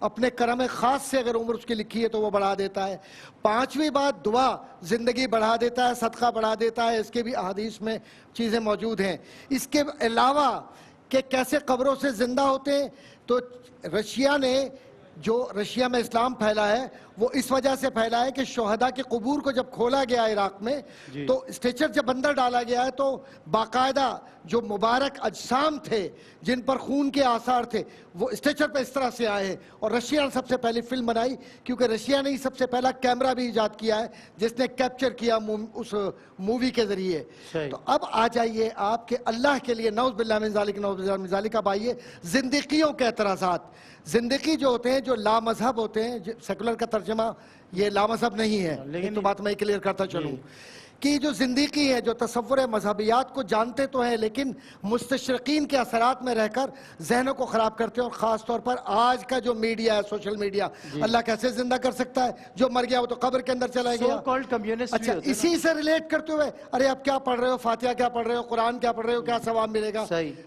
اپنے کرم خاص سے اگر عمر اس کی لکھی ہے تو وہ بڑھا دیتا ہے. 5ویں بات دعا زندگی بڑھا دیتا ہے, صدقہ بڑھا دیتا ہے, اس کے بھی احادیث میں چیزیں موجود ہیں. اس کے علاوہ کہ کیسے قبروں سے زندہ ہوتے ہیں, تو رشیا نے جو رشیا میں اسلام پھیلا ہے وہ اس وجہ سے پھیلا ہے کہ شہداء کے قبور کو جب کھولا گیا عراق میں تو اسٹریچر جب اندر ڈالا گیا ہے تو باقاعدہ جو مبارک اجسام تھے جن پر خون کے آثار تھے وہ اسٹریچر پہ اس طرح سے آئے ہیں. اور رشیا نے سب سے پہلی فلم بنائی, کیونکہ رشیا نے ہی سب سے پہلا کیمرہ بھی ایجاد کیا ہے جس نے کیپچر کیا اس مووی کے ذریعے. تو اب آ جائیے آپ کے اللہ کے لیے, نعوذ باللہ من ذالک نعوذ باللہ من ذالک, اب آئیے زندگیوں کے اعتراضات. زندگی جو ہوتے ہیں, جو لا مذہب ہوتے ہیں, سیکولر کا ترجمہ یہ لا مذہب نہیں ہے, لیکن تو بات میں کلیئر کرتا چلوں کہ جو زندگی ہے, جو تصور مذہبیات کو جانتے تو ہیں لیکن مستشرقین کے اثرات میں رہ کر ذہنوں کو خراب کرتے ہیں. اور خاص طور پر آج کا جو میڈیا ہے, سوشل میڈیا, اللہ کیسے زندہ کر سکتا ہے؟ جو مر گیا وہ تو قبر کے اندر چلا گیا. اچھا, اسی سے ریلیٹ کرتے ہوئے ارے اب کیا پڑھ رہے ہو, فاتحہ کیا پڑھ رہے ہو, قرآن کیا پڑھ رہے ہو, کیا ثواب ملے گا؟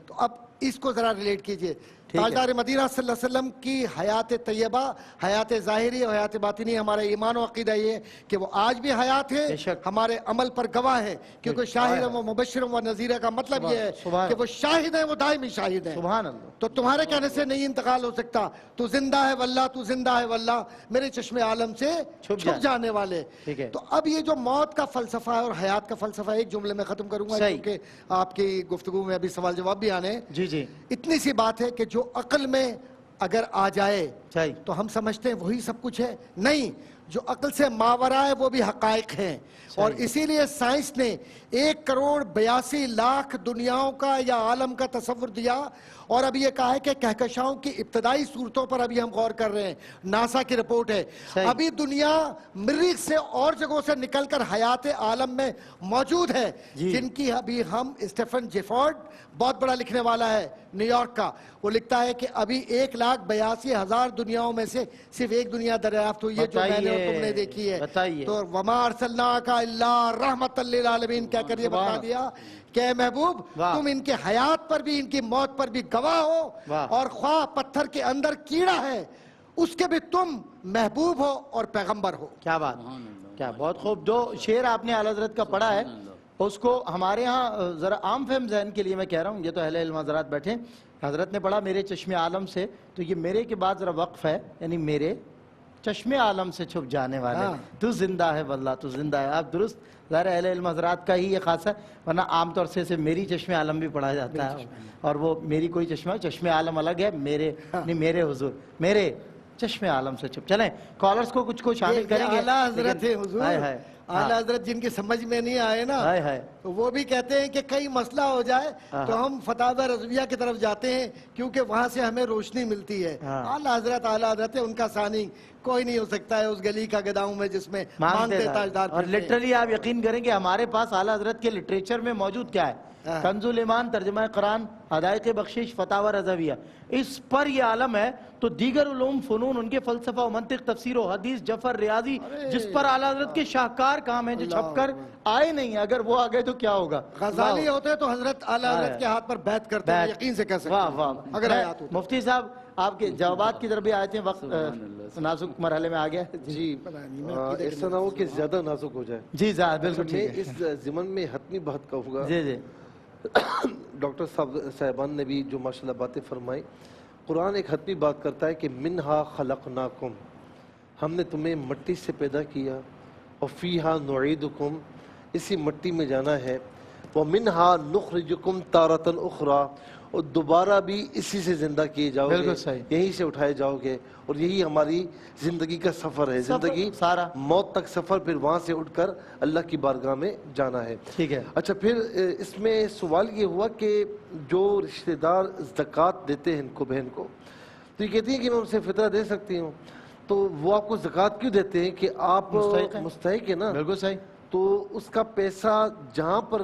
تو اب اس کو ذرا ریلیٹ کیجئے. تاجدار مدینہ صلی اللہ علیہ وسلم کی حیات طیبہ, حیات ظاہری اور حیات باطنی, ہمارا ایمان و عقیدہ یہ ہے کہ وہ آج بھی حیات ہے, ہمارے عمل پر گواہ ہے, کیونکہ شاہد و مبشر و نذیر کا مطلب یہ ہے کہ وہ شاہد ہیں, وہ دائمی شاہد ہیں. تو تمہارے کہنے سے نہیں انتقال ہو سکتا. تو زندہ ہے واللہ, تو زندہ ہے واللہ, میرے چشم عالم سے چھپ جانے والے. تو اب یہ جو موت کا فلسفہ ہے اور حیات کا فلسفہ, ایک جملے میں ختم کروں گا کیونکہ آپ کی گفتگو میں ابھی سوال جواب بھی آنے ہیں. اتنی سی بات ہے کہ جو عقل میں اگر آ جائے تو ہم سمجھتے ہیں وہی سب کچھ ہے. نہیں, جو عقل سے ماورا ہے وہ بھی حقائق ہیں. اور اسی لیے سائنس نے 1,82,00,000 دنیاؤں کا یا عالم کا تصور دیا, اور اب یہ کہا ہے کہ کہکشاؤں کی ابتدائی صورتوں پر ابھی ہم غور کر رہے ہیں. ناسا کی رپورٹ ہے, ابھی دنیا مریخ سے اور جگہوں سے نکل کر حیات عالم میں موجود ہے, جن کی ابھی ہم, اسٹیفن جیفورڈ بہت بڑا لکھنے والا ہے نیو یارک کا, وہ لکھتا ہے کہ ابھی 1,82,000 دنیاؤں میں سے صرف ایک دنیا دریافت ہوئی ہے جو میں نے اور تم نے دیکھی ہے. تو وما ارسلناک الا رحمت للعالمین کہہ کر یہ بتا دیا کہ اے محبوب تم ان کے حیات پر بھی, ان کی موت پر بھی گواہ ہو, اور خواہ پتھر کے اندر کیڑا ہے اس کے بھی تم محبوب ہو اور پیغمبر ہو. کیا بات, کیا بہت خوب. جو شعر آپ نے اعلیٰ حضرت کا پڑھا ہے اس کو ہمارے ہاں ذرا عام فہم ذہن کے لیے میں کہہ رہا ہوں, یہ تو اہل علم حضرات بیٹھے, حضرت نے پڑھا میرے چشم عالم سے, تو یہ میرے کے بعد ذرا وقف ہے, یعنی میرے چشم عالم سے چھپ جانے والے, تو زندہ ہے واللہ, تو زندہ ہے. آپ درست, ظاہر اہل علم حضرات کا ہی یہ خاص ہے, ورنہ عام طور سے میری چشم عالم بھی پڑھا جاتا ہے, اور وہ میری کوئی چشم عالم الگ ہے, میرے نہیں, میرے حضور, میرے چشم عالم سے چھپ. چلیں کالرز کو کچھ شامل کریں گے. اعلیٰ حضرت ہے حضور, اعلیٰ حضرت جن کی سمجھ میں نہیں آئے نا, تو وہ بھی کہتے ہیں کہ کئی مسئلہ ہو جائے تو ہم فتاوی رضویہ کی طرف جاتے ہیں کیونکہ وہاں سے ہمیں روشنی ملتی ہے. اعلیٰ حضرت ہے, ان کا ثانی کوئی نہیں ہو سکتا ہے اس گلی کا گداؤں میں جس میں مانگتے تاجدار. اور لٹرلی آپ یقین کریں کہ ہمارے پاس اعلیٰ حضرت کے لٹریچر میں موجود کیا ہے, کنز الایمان, ترجمہ قرآن, حدائق بخشش, فتاوی رضویہ, اس پر یہ عالم ہے. تو دیگر علوم فنون, ان کے فلسفہ و منطق, تفسیر و حدیث, جفر, ریاضی, جس پر اعلیٰ حضرت کے شاہکار کام ہیں جو چھپ کر آئے نہیں, اگر وہ آ گئے تو کیا ہوگا. غزالی ہوتے تو حضرت اعلیٰ حضرت کے ہاتھ پر بیعت کرتے ہیں, یقین سے کہہ سکتے ہیں اگر آیات ہوتے. مفتی صاحب آپ کے جوابات کی طرف بھی آئے تھے, وقت نازک مرحلے میں آ گیا. جی, ایسا نہ ہو کہ زیادہ نازک ہو جائے. جی بالکل, میں اس ضمن میں حتمی بات کہوں گا. جی ڈاکٹر صاحبان نے بھی جو ماشاءاللہ باتیں فرمائی. قرآن ایک حتمی بات کرتا ہے کہ منہا خلقناکم, ہم نے تمہیں مٹی سے پیدا کیا, اور فیہا نعیدکم, اسی مٹی میں جانا ہے, ومنہا نخرجکم تارۃ اخری, اور دوبارہ بھی اسی سے زندہ کیے جاؤ گے, یہیں سے اٹھائے جاؤ گے, اور یہی ہماری زندگی کا سفر ہے. زندگی سارا موت تک سفر, پھر وہاں سے اٹھ کر اللہ کی بارگاہ میں جانا ہے. ٹھیک ہے. اچھا, پھر اس میں سوال یہ ہوا کہ جو رشتہ دار زکوٰۃ دیتے ہیں ان کو, بہن کو, تو یہ کہتی ہیں کہ میں ان سے فطرہ دے سکتی ہوں, تو وہ آپ کو زکوٰۃ کیوں دیتے ہیں کہ آپ مستحق ہیں نا. بالکل صحیح. تو اس کا پیسہ جہاں پر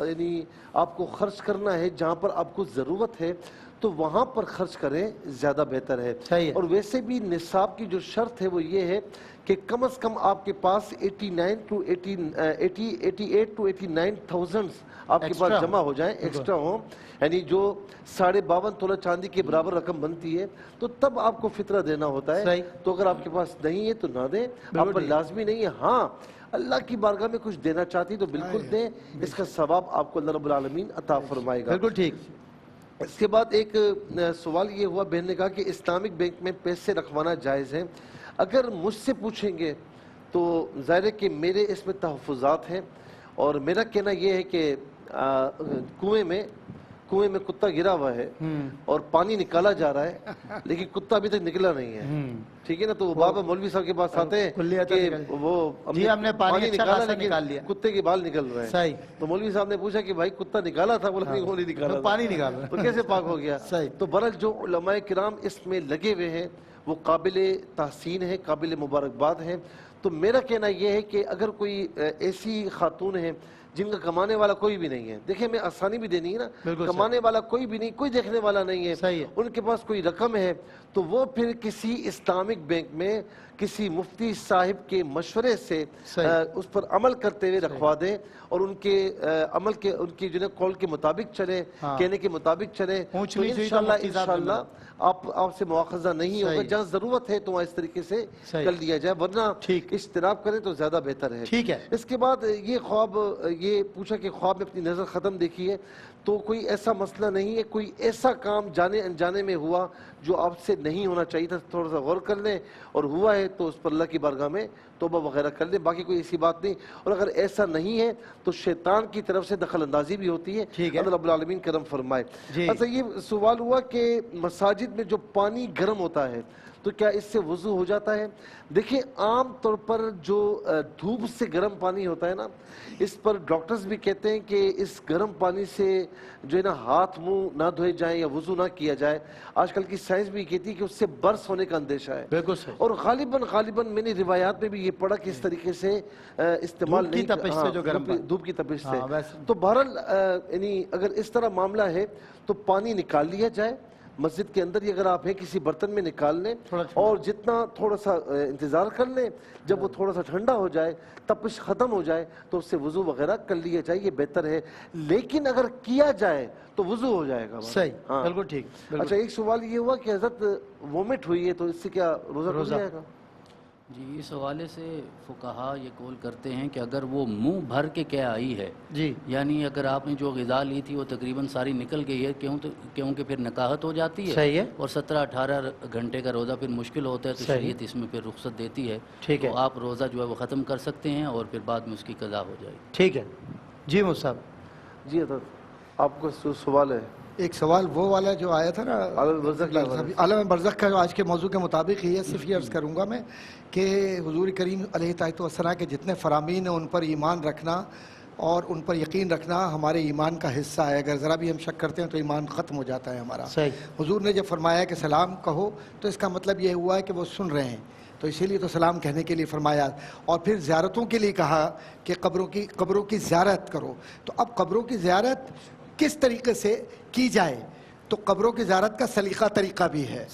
یعنی آپ کو خرچ کرنا ہے, جہاں پر آپ کو ضرورت ہے, تو وہاں پر خرچ کریں زیادہ بہتر ہے. اور ویسے بھی نصاب کی جو شرط ہے وہ یہ ہے کہ کم از کم آپ کے پاس 88 to 89,000 آپ کے پاس جمع ہو جائیں، ایکسٹرا ہوں، یعنی جو 52.5 تولہ چاندی کے برابر رقم بنتی ہے، تو تب آپ کو فطرہ دینا ہوتا ہے. تو اگر آپ کے پاس نہیں ہے تو نہ دیں، آپ پر لازمی نہیں ہے. ہاں اللہ کی بارگاہ میں کچھ دینا چاہتی تو بالکل دیں، اس کا ثواب آپ کو اللہ رب العالمین عطا فرمائے گا. بالکل ٹھیک. اس کے بعد ایک سوال یہ ہوا، بہن نے کہا کہ اسلامک بینک میں پیسے رکھوانا جائز ہے. اگر مجھ سے پوچھیں گے تو ظاہر ہے کہ میرے اس میں تحفظات ہیں، اور میرا کہنا یہ ہے کہ کنویں میں کتا گرا ہوا ہے اور پانی نکالا جا رہا ہے لیکن کتا ابھی تک نکلا نہیں ہے، ٹھیک ہے نا. تو وہ بابا مولوی صاحب کے پاس آتے ہیں کہ وہ ہم نے پانی نکالا لیکن کتے کے بال نکل رہے ہیں. تو مولوی صاحب نے پوچھا کہ بھائی کتا نکالا تھا، بولا نہیں وہ نہیں نکالا، پانی نکالا تو کیسے پاک ہو گیا. تو برحال جو علماء کرام اس میں لگے ہوئے ہیں وہ قابل تحسین ہے، قابل مبارکباد ہیں. تو میرا کہنا یہ ہے کہ اگر کوئی ایسی خاتون ہیں جن کا کمانے والا کوئی بھی نہیں ہے، دیکھیں میں آسانی بھی دینی ہے نا، کمانے والا کوئی بھی نہیں، کوئی دیکھنے والا نہیں ہے، ان کے پاس کوئی رقم ہے، تو وہ پھر کسی اسلامک بینک میں کسی مفتی صاحب کے مشورے سے اس پر عمل کرتے ہوئے رکھوا دیں، اور ان کے عمل کے ان کی جو قول کے مطابق چلیں، کہنے کے مطابق چلیں، تو انشاءاللہ آپ سے مواخذہ نہیں ہوگا. جہاں ضرورت ہے تو وہاں اس طریقے سے کر لیا جائے، ورنہ اجتناب کریں تو زیادہ بہتر ہے. اس کے بعد یہ پوچھا کہ خواب میں اپنی نظر ختم دیکھی ہے، تو کوئی ایسا مسئلہ نہیں ہے، کوئی ایسا کام جانے انجانے میں ہوا جو آپ سے نہیں ہونا چاہیے تھا، تھوڑا سا غور کر لیں، اور ہوا ہے تو اس پر اللہ کی بارگاہ میں توبہ وغیرہ کر لیں، باقی کوئی ایسی بات نہیں. اور اگر ایسا نہیں ہے تو شیطان کی طرف سے دخل اندازی بھی ہوتی ہے، اللہ رب العالمین کرم فرمائے. اچھا یہ سوال ہوا کہ مساجد میں جو پانی گرم ہوتا ہے تو کیا اس سے وضو ہو جاتا ہے؟ دیکھیں عام طور پر جو دھوپ سے گرم پانی ہوتا ہے نا، اس پر ڈاکٹرز بھی کہتے ہیں کہ اس گرم پانی سے جو ہے نا ہاتھ منہ نہ دھوئے جائیں یا وضو نہ کیا جائے. آج کل کی سائنس بھی کہتی ہے کہ اس سے برس ہونے کا اندیشہ ہے. بالکل صحیح. اور غالباً میں نے روایات میں بھی یہ پڑھا کہ اس طریقے سے استعمال نہیں، دھوپ کی تپش سے. تو بہرحال یعنی اگر اس طرح معاملہ ہے تو پانی نکال لیا جائے مسجد کے اندر ہی، اگر آپ ہیں کسی برتن میں نکال لیں، اور جتنا تھوڑا سا انتظار کر لیں، جب وہ تھوڑا سا ٹھنڈا ہو جائے، تپش ختم ہو جائے تو اس سے وضو وغیرہ کر لیا جائے، یہ بہتر ہے. لیکن اگر کیا جائے تو وضو ہو جائے گا. صحیح، بالکل ٹھیک. اچھا ایک سوال یہ ہوا کہ حضرت وومٹ ہوئی ہے تو اس سے کیا روزہ ٹوٹ جائے گا؟ جی اس حوالے سے فقہا یہ قول کرتے ہیں کہ اگر وہ منہ بھر کے کیا آئی ہے، یعنی اگر آپ نے جو غذا لی تھی وہ تقریباً ساری نکل گئی ہے، کیونکہ پھر نکاحت ہو جاتی ہے اور 17-18 گھنٹے کا روزہ پھر مشکل ہوتا ہے، تو شریعت اس میں پھر رخصت دیتی ہے، تو آپ روزہ جو ہے وہ ختم کر سکتے ہیں اور پھر بعد میں اس کی قضا ہو جائے. ٹھیک ہے جی مصعب. جی حضرت آپ کو سوال ہے. ایک سوال وہ والا جو آیا تھا نا عالم برزخ کا، جو آج کے موضوع کے مطابق ہی ہے. صرف یہ عرض کروں گا میں کہ حضور کریم علیہ السلام کے جتنے فرامین ہیں ان پر ایمان رکھنا اور ان پر یقین رکھنا ہمارے ایمان کا حصہ ہے. اگر ذرا بھی ہم شک کرتے ہیں تو ایمان ختم ہو جاتا ہے ہمارا. حضور نے جب فرمایا کہ سلام کہو تو اس کا مطلب یہ ہوا ہے کہ وہ سن رہے ہیں، تو اسی لیے تو سلام کہنے کے لیے فرمایا. اور پھر زیارتوں کے لیے کہا کہ قبروں کی زیارت کرو. تو اب قبروں کی زیارت کس طریقے سے کی جائے، تو قبروں کی زیارت کا سلیقہ طریقہ بھی ہے.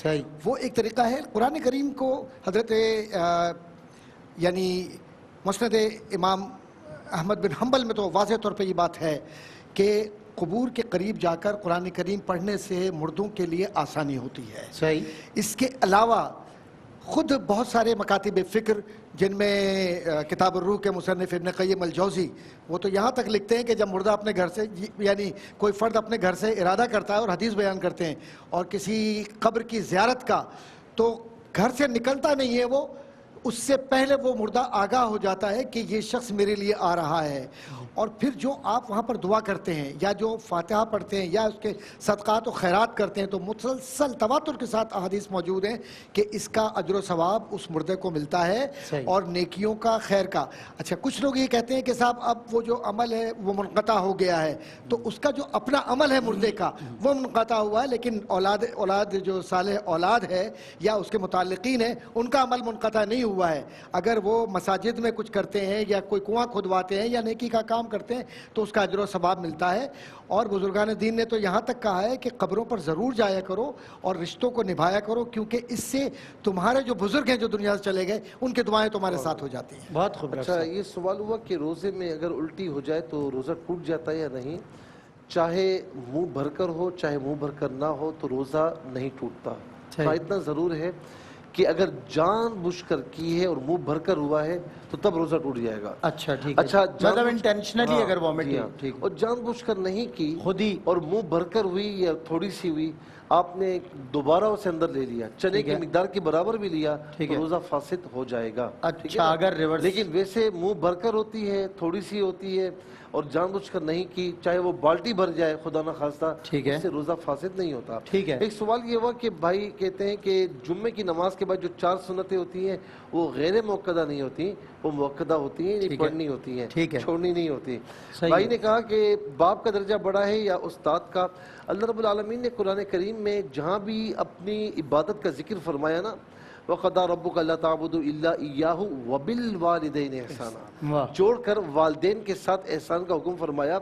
وہ ایک طریقہ ہے. قرآن کریم کو حضرت یعنی مسند امام احمد بن حنبل میں تو واضح طور پہ یہ بات ہے کہ قبور کے قریب جا کر قرآن کریم پڑھنے سے مردوں کے لیے آسانی ہوتی ہے. اس کے علاوہ خود بہت سارے مکاتب فکر، جن میں کتاب الروح کے مصنف ابن قیم الجوزی، وہ تو یہاں تک لکھتے ہیں کہ جب مردہ اپنے گھر سے، یعنی کوئی فرد اپنے گھر سے ارادہ کرتا ہے اور حدیث بیان کرتے ہیں اور کسی قبر کی زیارت کا، تو گھر سے نکلتا نہیں ہے وہ، اس سے پہلے وہ مردہ آگاہ ہو جاتا ہے کہ یہ شخص میرے لیے آ رہا ہے. اور پھر جو آپ وہاں پر دعا کرتے ہیں یا جو فاتحہ پڑھتے ہیں یا اس کے صدقات و خیرات کرتے ہیں، تو مسلسل تواتر کے ساتھ احادیث موجود ہیں کہ اس کا اجر و ثواب اس مردے کو ملتا ہے اور نیکیوں کا، خیر کا. اچھا کچھ لوگ یہ کہتے ہیں کہ صاحب اب وہ جو عمل ہے وہ منقطع ہو گیا ہے، تو اس کا جو اپنا عمل ہے مردے کا وہ منقطع ہوا ہے، لیکن اولاد جو صالح اولاد ہے یا اس کے متعلقین ہیں ان کا عمل منقطع نہیں ہوا ہے. اگر وہ مساجد میں کچھ کرتے ہیں یا کوئی کنواں کھدواتے ہیں یا نیکی کا کام کرتے ہیں تو اس کا اجر و ثواب ملتا ہے. اور بزرگان دین نے تو یہاں تک کہا ہے کہ قبروں پر ضرور جایا کرو اور رشتوں کو نبھایا کرو, کیونکہ اس سے تمہارے جو بزرگ ہیں جو دنیا سے چلے گئے ان کی دعائیں تمہارے ساتھ ہو جاتی ہیں. بہت خوب. اچھا یہ سوال ہوا کہ روزے میں اگر الٹی ہو جائے تو روزہ ٹوٹ جاتا ہے یا نہیں؟ چاہے منہ بھر کر ہو چاہے منہ بھر کر نہ ہو تو روزہ نہیں ٹوٹتا. ہاں اتنا ضرور ہے کہ اگر جان بوجھ کر کی ہے اور منہ بھر کر ہوا ہے تو تب روزہ ٹوٹ جائے گا. اچھا ٹھیک ہے. اچھا مطلب انٹینشنلی اگر وامٹ اور جان بوجھ کر نہیں کی خود ہی اور منہ بھر کر ہوئی یا تھوڑی سی ہوئی, آپ نے دوبارہ اسے اندر لے لیا, چنے کی مقدار کے برابر بھی لیا تو روزہ فاسد ہو جائے گا. اچھا اگر ریورس, لیکن ویسے منہ بھر کر ہوتی ہے تھوڑی سی ہوتی ہے اور جان بوجھ کر نہیں کی, چاہے وہ بالٹی بھر جائے خدا نہ خواستہ, اس سے روزہ فاسد نہیں ہوتا. ٹھیک ہے. ایک سوال یہ ہوا کہ بھائی کہتے ہیں کہ جمعے کی نماز کے بعد جو 4 سنتیں ہوتی ہیں وہ غیر موقدہ نہیں ہوتی, وہ موقدہ ہوتی ہیں, پڑھنی ہوتی ہیں, چھوڑنی نہیں ہوتی. بھائی نے کہا کہ باپ کا درجہ بڑا ہے یا استاد کا؟ اللہ رب العالمین نے قرآن کریم میں جہاں بھی اپنی عبادت کا ذکر فرمایا نا, وَقَضَىٰ رَبُّكَ أَلَّا تَعْبُدُوا إِلَّا إِيَّاهُ وَبِالْوَالِدَيْنِ إِحْسَانًا, جوڑ کر والدین کے ساتھ احسان کا حکم فرمایا.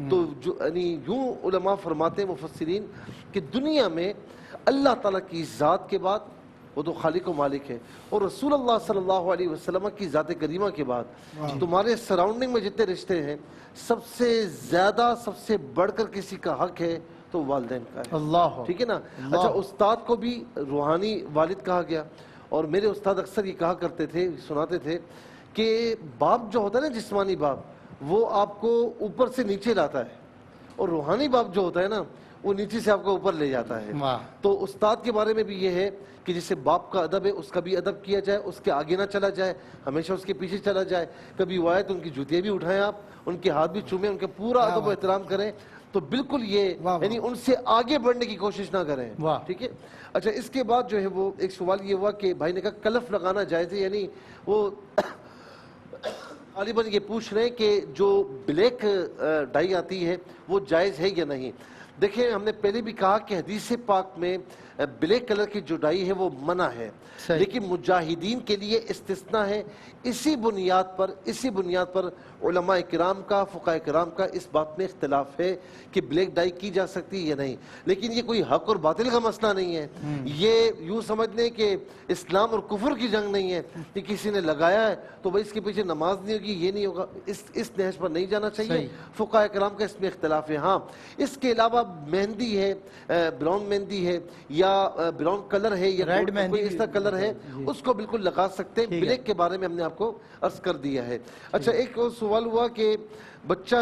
تو یعنی یوں علماء فرماتے ہیں مفسرین کہ دنیا میں اللہ تعالیٰ کی ذات کے بعد, وہ تو خالق و مالک ہے, اور رسول اللہ صلی اللہ علیہ وسلم کی ذات کریمہ کے بعد تمہارے سراؤنڈنگ میں جتنے رشتے ہیں سب سے زیادہ سب سے بڑھ کر کسی کا حق ہے تو والدین کا ہے. اللہ, ٹھیک ہے نا. اچھا استاد کو بھی روحانی والد کہا گیا, اور میرے استاد اکثر یہ کہا کرتے تھے, سناتے تھے کہ باپ جو ہوتا ہے نا جسمانی باپ وہ آپ کو اوپر سے نیچے لاتا ہے, اور روحانی باپ جو ہوتا ہے نا وہ نیچے سے آپ کو اوپر لے جاتا ہے. تو استاد کے بارے میں بھی یہ ہے کہ جسے باپ کا ادب ہے اس کا بھی ادب کیا جائے, اس کے آگے نہ چلا جائے, ہمیشہ اس کے پیچھے چلا جائے. کبھی وہ آئے تو ان کی جوتیاں بھی اٹھائیں آپ, ان کے ہاتھ بھی چومیں, ان کے پورا ادب و احترام کریں, تو بالکل یہ یعنی ان سے آگے بڑھنے کی کوشش نہ کریں. ٹھیک ہے. اچھا اس کے بعد جو ہے وہ ایک سوال یہ ہوا کہ بھائی نے کہا کلف لگانا جائز ہے, یعنی وہ غالباً یہ پوچھ رہے ہیں کہ جو بلیک ڈائی آتی ہے وہ جائز ہے یا نہیں. دیکھیں ہم نے پہلے بھی کہا کہ حدیث پاک میں بلیک کلر کی جو ڈائی ہے وہ منع ہے, لیکن مجاہدین کے لیے استثناء ہے. اسی بنیاد پر علماء کرام کا, فقہاء کرام کا اس بات میں اختلاف ہے کہ بلیک ڈائی کی جا سکتی ہے یا نہیں. لیکن یہ کوئی حق اور باطل کا مسئلہ نہیں ہے, یہ یوں سمجھ لیں کہ اسلام اور کفر کی جنگ نہیں ہے کہ کسی نے لگایا ہے تو بھائی اس کے پیچھے نماز نہیں ہوگی, یہ نہیں ہوگا, اس نہج پر نہیں جانا چاہیے. فقہاء کرام کا اس میں اختلاف ہے. ہاں اس کے علاوہ مہندی ہے, براؤن مہندی ہے یا براؤن کلر ہے یا کوئی اس طرح کلر ہے, اس کو بالکل لگا سکتے ہیں. بلیک کے بارے میں ہم نے آپ کو عرض کر دیا ہے. اچھا ایک اور سوال ہوا کہ بچہ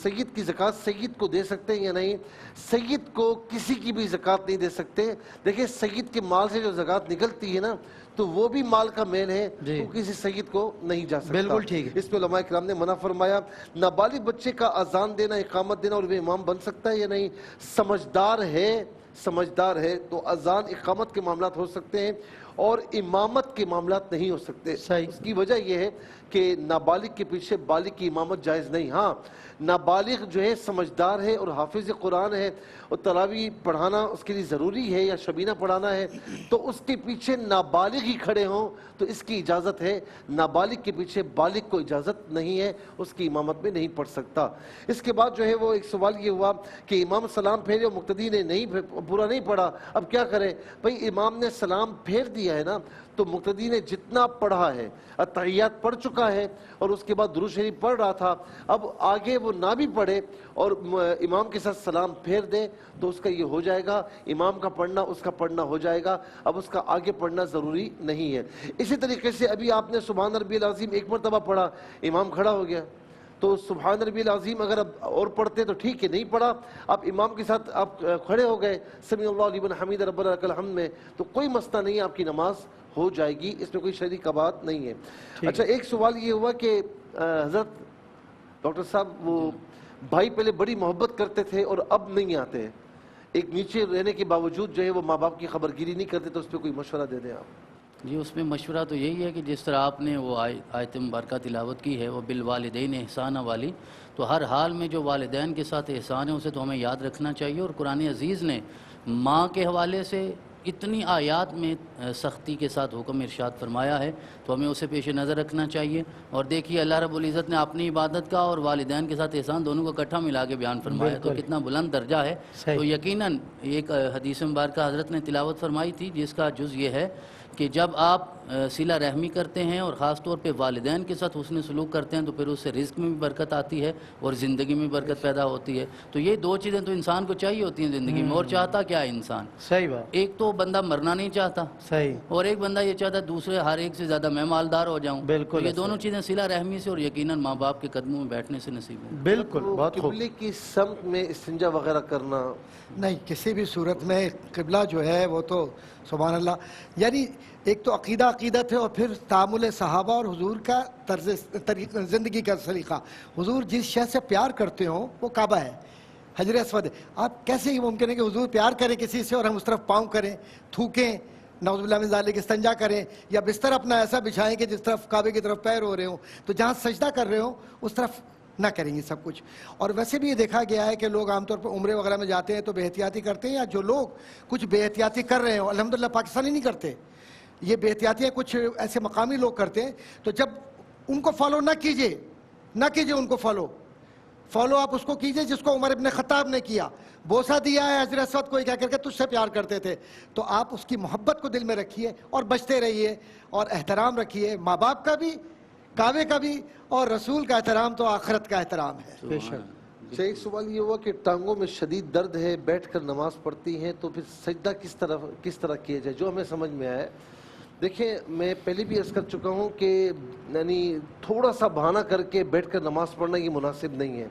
سید کی زکوٰۃ سید کو دے سکتے ہیں یا نہیں؟ سید کو کسی کی بھی زکوٰۃ نہیں دے سکتے. دیکھیں سید کے مال سے جو زکوٰۃ نکلتی ہے نا تو وہ بھی مال کا میل ہے, تو کسی سید کو نہیں جا سکتا. بالکل ٹھیک ہے. اس پہ علماء کرام نے منع فرمایا. نابالغ بچے کا اذان دینا, اقامت دینا اور وہ امام بن سکتا ہے یا نہیں؟ سمجھدار ہے تو اذان اقامت کے معاملات ہو سکتے ہیں اور امامت کے معاملات نہیں ہو سکتے. اس کی وجہ یہ ہے کہ نابالغ کے پیچھے بالغ کی امامت جائز نہیں. ہاں نابالغ جو ہے سمجھدار ہے اور حافظ قرآن ہے اور تراویح پڑھانا اس کے لیے ضروری ہے یا شبینہ پڑھانا ہے تو اس کے پیچھے نابالغ ہی کھڑے ہوں تو اس کی اجازت ہے. نابالغ کے پیچھے بالغ کو اجازت نہیں ہے, اس کی امامت میں نہیں پڑھ سکتا. اس کے بعد جو ہے وہ ایک سوال یہ ہوا کہ امام سلام پھیرے اور مقتدی نے پورا نہیں پڑھا, اب کیا کرے؟ بھائی امام نے سلام پھیر دیا ہے نا تو مقتدی نے جتنا پڑھا ہے, اتحیات پڑھ چکا ہے اور اس کے بعد درود شریف پڑھ رہا تھا, اب آگے وہ نہ بھی پڑھے اور امام کے ساتھ سلام پھیر دے تو اس کا یہ ہو جائے گا, امام کا پڑھنا اس کا پڑھنا ہو جائے گا, اب اس کا آگے پڑھنا ضروری نہیں ہے. اسی طریقے سے ابھی آپ نے سبحان ربی العظیم ایک مرتبہ پڑھا, امام کھڑا ہو گیا تو سبحان ربی العظیم اگر اب اور پڑھتے تو ٹھیک ہے, نہیں پڑھا آپ امام کے ساتھ آپ کھڑے ہو گئے سمیع اللہ لمن حمید ربنا لک الحمد میں تو کوئی مسئلہ نہیں ہے, آپ کی نماز ہو جائے گی, اس میں کوئی شرعی قباحت نہیں ہے. اچھا ایک سوال یہ ہوا کہ حضرت ڈاکٹر صاحب وہ بھائی پہلے بڑی محبت کرتے تھے اور اب نہیں آتے, ایک نیچے رہنے کے باوجود جو ہے وہ ماں باپ کی خبر گیری نہیں کرتے, تو اس پہ کوئی مشورہ دے دیں آپ. جی اس میں مشورہ تو یہی ہے کہ جس طرح آپ نے وہ آیت مبارکہ تلاوت کی ہے وہ بالوالدین احسانہ والی, تو ہر حال میں جو والدین کے ساتھ احسان ہے اسے تو ہمیں یاد رکھنا چاہیے. اور قرآن عزیز نے ماں کے حوالے سے اتنی آیات میں سختی کے ساتھ حکم ارشاد فرمایا ہے تو ہمیں اسے پیش نظر رکھنا چاہیے. اور دیکھیے اللہ رب العزت نے اپنی عبادت کا اور والدین کے ساتھ احسان دونوں کو اکٹھا ملا کے بیان فرمایا, تو کتنا بلند درجہ ہے. تو یقیناً ایک حدیث مبارکہ حضرت نے تلاوت فرمائی تھی جس کا جز یہ ہے کہ جب آپ صلہ رحمی کرتے ہیں اور خاص طور پہ والدین کے ساتھ حسن سلوک کرتے ہیں تو پھر اس سے رزق میں بھی برکت آتی ہے اور زندگی میں برکت پیدا ہوتی ہے. تو یہ دو چیزیں تو انسان کو چاہیے ہوتی ہیں زندگی میں. اور چاہتا کیا ہے انسان؟ صحیح بات. ایک تو بندہ مرنا نہیں چاہتا, صحیح, اور ایک بندہ یہ چاہتا ہے دوسرے ہر ایک سے زیادہ میں مالدار ہو جاؤں. بالکل یہ دونوں چیزیں صلہ رحمی سے اور یقیناً ماں باپ کے قدموں میں بیٹھنے سے نصیب ہیں. بالکل, بہت خوب. قبلے کی سمت میں استنجا وغیرہ کرنا نہیں, کسی بھی صورت میں قبلہ جو ہے وہ تو سبحان اللہ, یعنی ایک تو عقیدت ہے اور پھر تعامل صحابہ اور حضور کا طرز زندگی کا سلیقہ. حضور جس شے سے پیار کرتے ہوں وہ کعبہ ہے, حجر اسود ہے. آپ کیسے یہ ممکن ہے کہ حضور پیار کریں کسی سے اور ہم اس طرف پاؤں کریں, تھوکیں, نعوذ باللہ من ذالک, استنجا کریں, یا بستر اپنا ایسا بچھائیں کہ جس طرف کعبے کی طرف پیر ہو رہے ہوں, تو جہاں سجدہ کر رہے ہوں اس طرف نہ کریں گے سب کچھ. اور ویسے بھی یہ دیکھا گیا ہے کہ لوگ عام طور پر عمرے وغیرہ میں جاتے ہیں تو بے احتیاطی کرتے ہیں, یا جو لوگ کچھ بے احتیاطی کر رہے ہوں, الحمدللہ پاکستانی نہیں کرتے یہ بے احتیاطیاں, کچھ ایسے مقامی لوگ کرتے ہیں, تو جب ان کو فالو نہ کیجئے ان کو فالو آپ اس کو کیجئے جس کو عمر ابن خطاب نے کیا. بوسہ دیا ہے حجر اسود کو کیا کر کے تجھ سے پیار کرتے تھے, تو آپ اس کی محبت کو دل میں رکھیے اور بچتے رہیے اور احترام رکھیے, ماں باپ کا بھی, کعبے کا بھی, اور رسول کا احترام تو آخرت کا احترام ہے. بے شک. ایک سوال یہ ہوا کہ ٹانگوں میں شدید درد ہے, بیٹھ کر نماز پڑھتی ہیں تو پھر سجدہ کس طرح کیا جائے, جو ہمیں سمجھ میں آیا. دیکھیں میں پہلے بھی عرض کر چکا ہوں کہ یعنی تھوڑا سا بہانہ کر کے بیٹھ کر نماز پڑھنا یہ مناسب نہیں ہے.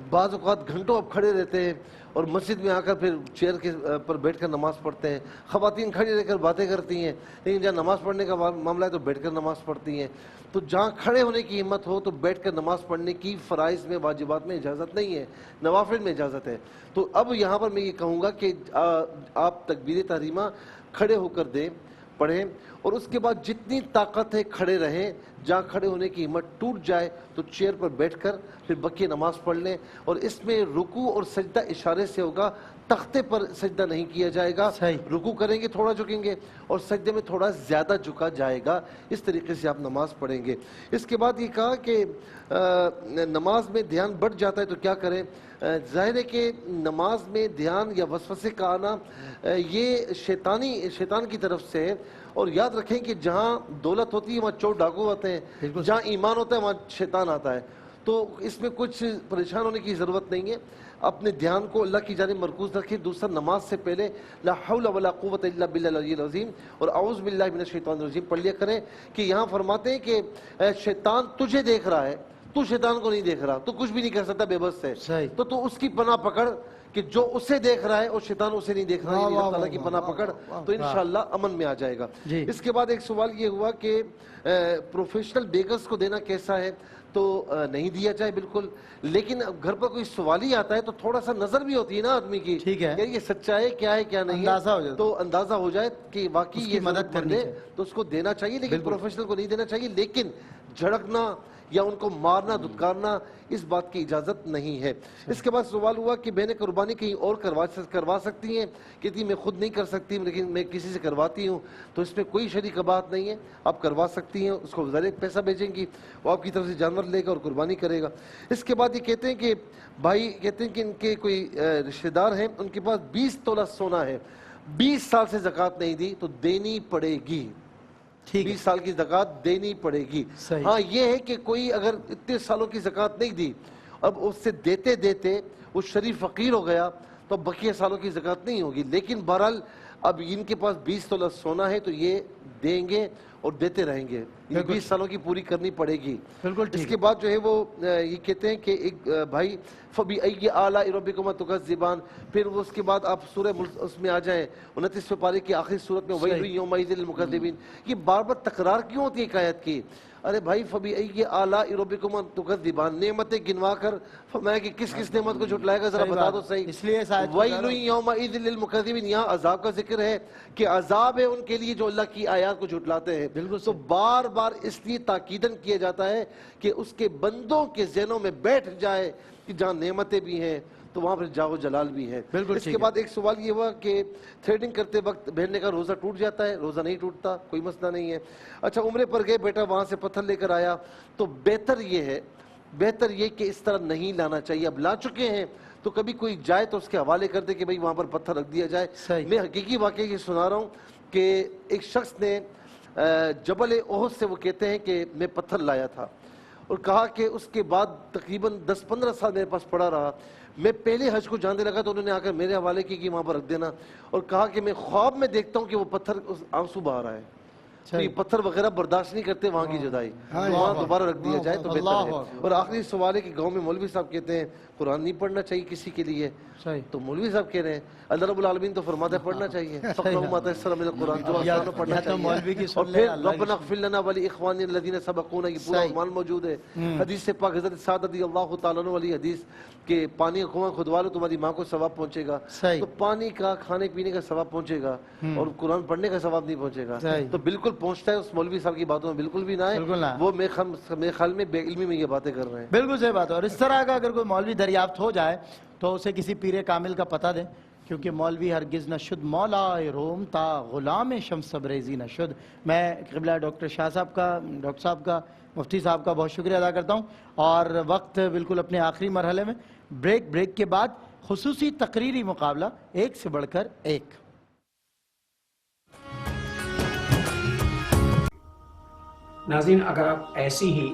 بعض اوقات گھنٹوں آپ کھڑے رہتے ہیں اور مسجد میں آ کر پھر چیئر کے پر بیٹھ کر نماز پڑھتے ہیں. خواتین کھڑی رہ کر باتیں کرتی ہیں, لیکن جہاں نماز پڑھنے کا معاملہ ہے تو بیٹھ کر نماز پڑھتی ہیں. تو جہاں کھڑے ہونے کی ہمت ہو تو بیٹھ کر نماز پڑھنے کی فرائض میں, واجبات میں اجازت نہیں ہے, نوافل میں اجازت ہے. تو اب یہاں پر میں یہ کہوں گا کہ آپ تکبیر تحریمہ کھڑے ہو کر دیں, پڑھیں, اور اس کے بعد جتنی طاقت ہے کھڑے رہیں. جہاں کھڑے ہونے کی ہمت ٹوٹ جائے تو چیئر پر بیٹھ کر پھر بقیہ نماز پڑھ لیں. اور اس میں رکوع اور سجدہ اشارے سے ہوگا, تختے پر سجدہ نہیں کیا جائے گا. رکوع کریں گے تھوڑا جھکیں گے اور سجدے میں تھوڑا زیادہ جھکا جائے گا. اس طریقے سے آپ نماز پڑھیں گے. اس کے بعد یہ کہا کہ نماز میں دھیان بڑھ جاتا ہے تو کیا کریں. ظاہر ہے کہ نماز میں دھیان یا وسوسے کا آنا یہ شیطان کی طرف سے ہے. اور یاد رکھیں کہ جہاں دولت ہوتی ہے وہاں چور ڈاکو آتے ہیں, جہاں ایمان ہوتا ہے وہاں شیطان آتا ہے. تو اس میں کچھ پریشان ہونے کی ضرورت نہیں ہے. اپنے دھیان کو اللہ کی جانب مرکوز رکھیں. دوسرا, نماز سے پہلے لا حول ولا قوت الا باللہ العلی العظیم اور اعوذ باللہ من الشیطان الرجیم پڑھ لیا کریں. کہ یہاں فرماتے ہیں کہ شیطان تجھے دیکھ رہا ہے, تو شیطان کو نہیں دیکھ رہا, تو کچھ بھی نہیں کر سکتا, بے بس ہے. تو اس کی پناہ پکڑ کہ جو اسے دیکھ رہا ہے اور شیطان اسے نہیں دیکھ رہا ہے, اللہ تعالیٰ کی پناہ پکڑ, تو انشاءاللہ امن میں آ جائے گا. اس کے بعد ایک سوال یہ ہوا کہ پروفیشنل بیگرز کو دینا کیسا ہے. تو نہیں دیا جائے بالکل, لیکن گھر پر کوئی سوال ہی آتا ہے تو تھوڑا سا نظر بھی ہوتی ہے نا آدمی کی, یہ سچا ہے کیا نہیں ہے, تو اندازہ ہو جائے کہ واقعی یہ مدد کرنے تو اس کو دینا چاہیے. لیکن پروفیشنل کو نہیں دینا چاہیے. لیکن جھڑکنا یا ان کو مارنا دھتکارنا اس بات کی اجازت نہیں ہے. اس کے بعد سوال ہوا کہ بہنیں قربانی کہیں اور کروا سکتی ہیں. کہتی میں خود نہیں کر سکتی لیکن میں کسی سے کرواتی ہوں. تو اس میں کوئی شریک بات نہیں ہے, آپ کروا سکتی ہیں. اس کو ذرا پیسہ بھیجیں گی, وہ آپ کی طرف سے جانور لے گا اور قربانی کرے گا. اس کے بعد یہ کہتے ہیں کہ بھائی کہتے ہیں کہ ان کے کوئی رشتہ دار ہیں, ان کے پاس 20 تولہ سونا ہے, 20 سال سے زکوٰۃ نہیں دی تو دینی پڑے گی. 20 سال کی زکوٰۃ دینی پڑے گی. ہاں یہ ہے کہ کوئی اگر اتنے سالوں کی زکوٰۃ نہیں دی, اب اس سے دیتے دیتے وہ شریف فقیر ہو گیا تو بقیہ سالوں کی زکوٰۃ نہیں ہوگی. لیکن بہرحال اب ان کے پاس 20 تولہ سونا ہے تو یہ دیں گے اور دیتے رہیں گے. یہ 20 سالوں کی پوری کرنی پڑے گی. اس کے بعد جو ہے وہ یہ کہتے ہیں کہ ایک بھائی فَبِأَيِّ آلَاءِ رَبِّكُمَا تُكَذِّبَانِ, پھر وہ اس کے بعد آپ سورہ اس میں آ جائیں 29 پارے کی آخری صورت میں وَيْلٌ يَوْمَئِذٍ لِلْمُكَذِّبِينَ. یہ بار بار تکرار کیوں ہوتی ہے حکایت کی. ارے بھائی فَبِأَيِّ آلَاءِ رَبِّكُمَا تُكَذِّبَانِ, نعمتیں گنوا کر فرمایا کہ کس کس نعمت کو جھٹلائے گا, ذرا بتا دو صحیح. اس لیے وَيْلٌ يَوْمَئِذٍ لِلْمُكَذِّبِينَ, یہاں عذاب کا ذکر ہے کہ عذاب ہے ان کے لیے جو اللہ کی آیات کو جھٹلاتے ہیں. تو بار بار اس لیے تاکیدن کیا جاتا ہے کہ اس کے بندوں کے ذہنوں میں بیٹھ جائے کہ جہاں نعمتیں بھی ہیں, تو وہاں پر جاؤ جلال بھی ہے. بالکل. اس کے بعد ایک سوال یہ ہوا کہ تھریڈنگ کرتے وقت بہننے کا روزہ ٹوٹ جاتا ہے؟ روزہ نہیں ٹوٹتا، کوئی مسئلہ نہیں ہے. اچھا عمرے پر گئے، بیٹا وہاں سے پتھر لے کر آیا، تو بہتر یہ کہ اس طرح نہیں لانا چاہیے. اب لا چکے ہیں تو کبھی کوئی جائے تو اس کے حوالے کر دے کہ بھئی وہاں پر پتھر رکھ دیا جائے. میں حقیقی واقعہ یہ سنا رہا ہوں کہ ایک شخص نے جبل احد سے وہ کہتے ہیں کہ میں پتھر لایا تھا اور کہا کہ اس کے بعد تقریباً 10-15 سال میرے پاس پڑا رہا. میں پہلے حج کو جانے لگا تو انہوں نے آ کر میرے حوالے کی کہ وہاں پر رکھ دینا، اور کہا کہ میں خواب میں دیکھتا ہوں کہ وہ پتھر آنسو بہا رہا ہے. تو یہ پتھر وغیرہ برداشت نہیں کرتے وہاں کی جدائی، وہاں دوبارہ رکھ دیا جائے تو بہتر ہے. اور آخری سوال ہے کہ گاؤں میں مولوی صاحب کہتے ہیں قرآن نہیں پڑھنا چاہیے کسی کے لیے، تو مولوی صاحب کہہ رہے ہیں اللہ رب العالمین تو فرماتا ہے پڑھنا چاہیے، فقرؤوا ما تيسر من القرآن، جو آسان پڑھنا چاہیے. اور پھر ربنا اغفر لنا ولاخواننا الذين سبقونا، یہ پورا عنوان موجود ہے. حدیث پاک حضرت سعد رضی اللہ تعالیٰ عنہ والی حدیث کہ پانی کا کنواں کھدوا لو تمہاری ماں کو ثواب پہنچے گا. تو پانی کا کھانے پینے کا ثواب پہنچے گا اور قرآن پڑھنے کا ثواب نہیں پہنچے گا. تو بالکل پہنچتا ہے. اس مولوی صاحب کی باتوں میں بالکل بھی نہ ہے، وہ میرے خیال میں بے علمی میں یہ باتیں کر رہے ہیں. بالکل صحیح بات ہے. اور اس طرح کا اگر کوئی مولوی دریافت ہو جائے تو اسے کسی پیر کامل کا پتہ دیں، کیونکہ مولوی ہرگز نہ شد مولا روم تا غلام شمس تبریزی نہ شد. میں قبلہ ڈاکٹر شاہ صاحب کا، ڈاکٹر صاحب کا، مفتی صاحب کا بہت شکریہ ادا کرتا ہوں. اور وقت بالکل اپنے آخری مرحلے میں، بریک کے بعد خصوصی تقریری مقابلہ ایک سے بڑھ کر ایک. ناظرین اگر آپ ایسی ہی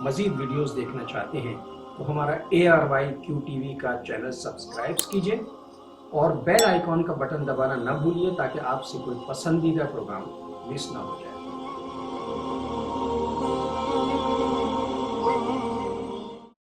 مزید ویڈیوز دیکھنا چاہتے ہیں تو ہمارا ARYQ کا چینل سبسکرائب کیجئے اور بیل آئیکن کا بٹن دبانا نہ بھولیے تاکہ آپ سے کوئی پسندیدہ پروگرام مس نہ ہو جائے.